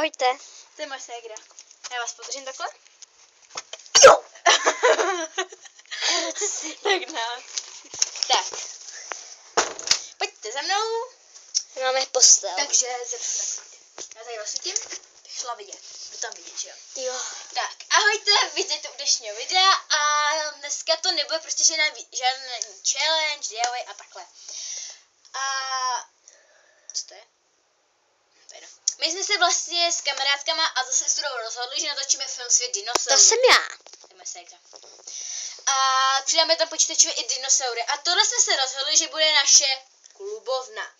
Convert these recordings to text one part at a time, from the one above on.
Ahojte. To je moje ségra. Já vás podržím takhle? Jo! Tak ne. Tak. Pojďte za mnou. Máme postel. Takže začnu tak. Já tady rozsvítím. Šla vidět. Jdu tam vidět, že jo? Jo. Tak, ahojte, vítejte u dnešního videa a dneska to nebude prostě žádný challenge, DIY a takhle. A co to je? To je no. My jsme se vlastně s kamarádkama a zase s Tudou rozhodli, že natočíme film Svět dinosaurů. To jsem já. To je moje ségra. A přidáme tam počítačové i dinosaury. A tohle jsme se rozhodli, že bude naše klubovna.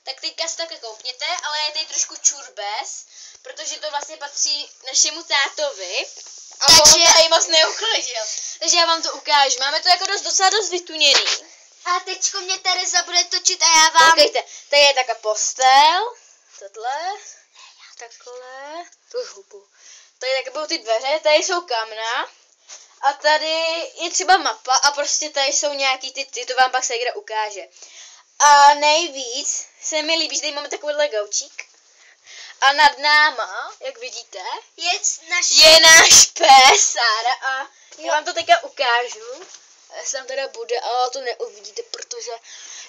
Tak teďka si také koukněte, ale je tady trošku čurbes, protože to vlastně patří našemu tátovi. A on tady moc neuklidil. Takže já vám to ukážu. Máme to jako docela dost vytuněný. A teďko mě Tereza bude točit a já vám... Koukejte, tady je taká postel. Tohle. Takhle. Tu hubu. Tady také budou ty dveře, tady jsou kamna. A tady je třeba mapa a prostě tady jsou nějaký ty to vám pak ségra ukáže. A nejvíc se mi líbí, že tady máme takovýhle gaučík. A nad náma, jak vidíte, je náš pes Sára a já vám to teďka ukážu. Jestli tam teda bude, ale to neuvidíte, protože...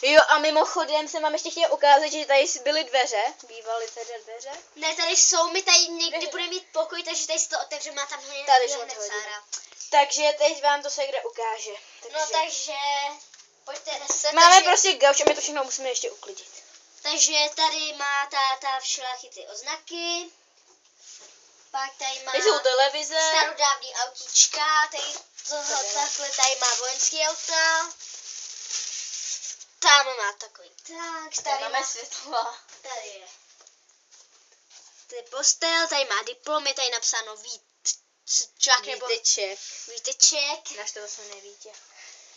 Jo a mimochodem jsem vám ještě chtěla ukázat, že tady byly dveře, bývaly tady dveře. Ne, tady jsou, my tady někdy budeme mít pokoj, takže tady se to otevřeme a tam hned Sára. Takže teď vám to ségra ukáže. Takže pojďte se. Máme prostě gauč a my to všechno musíme ještě uklidit. Takže tady má táta všelijaké ty oznaky. Pak tady má Tady jsou televize. Starodávný autíčka, takhle tady má vojenský auta. Tam má takový Tady máme světla. Tady je. Tady postel, tady má diplom, je tady napsáno Víteček. Náš to vlastně nevíte.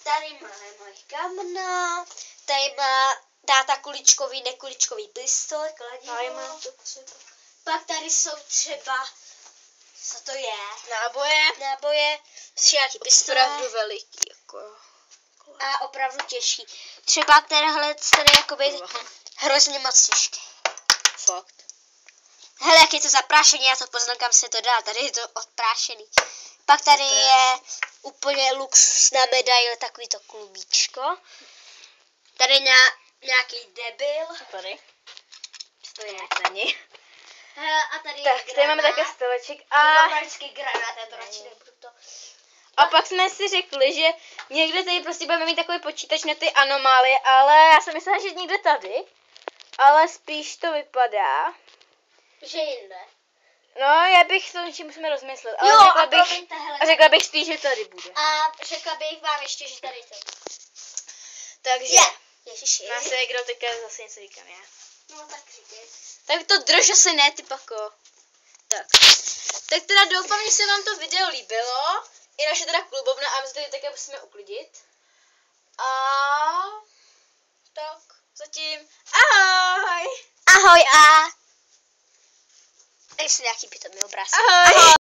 Tady máme moje kamna. Tady má táta kuličkový, nekuličkový pistol, kladivo. Pak tady jsou třeba, co to je? Náboje, všelijaký pistole. Opravdu veliký, jako. A opravdu těžký. Třeba tenhle je jakoby hrozně moc těžký. Fakt. Hele, jak je to zaprášený, já to poznám, kam se to dá. Tady je to odprášený. Pak tady je úplně luxusná medaile, takový to klubíčko. Tady nějaký debil. Tady. Co to je? Není. A tady Tak, je tady máme také stoleček granát, já to radši nebudu to. A pak jsme si řekli, že někde tady prostě budeme mít takový počítač na ty anomálie, ale já jsem myslela, že někde tady. Ale spíš to vypadá. Že jinde. No, já bych to něčím musíme rozmyslet, ale řekla bych spíš, že tady bude. A řekla bych vám ještě, že tady to. Takže, Ježiši. má se kdo teďka zase něco říkám já. No tak říkej. Tak to drž asi ne, ty pako. Tak. Tak teda doufám, že se vám to video líbilo. I naše teda klubovna a my se tady také musíme uklidit. A tak, zatím. Ahoj! Ahoj a... Tady jsou nějaký pitomý obrázky. Ahoj!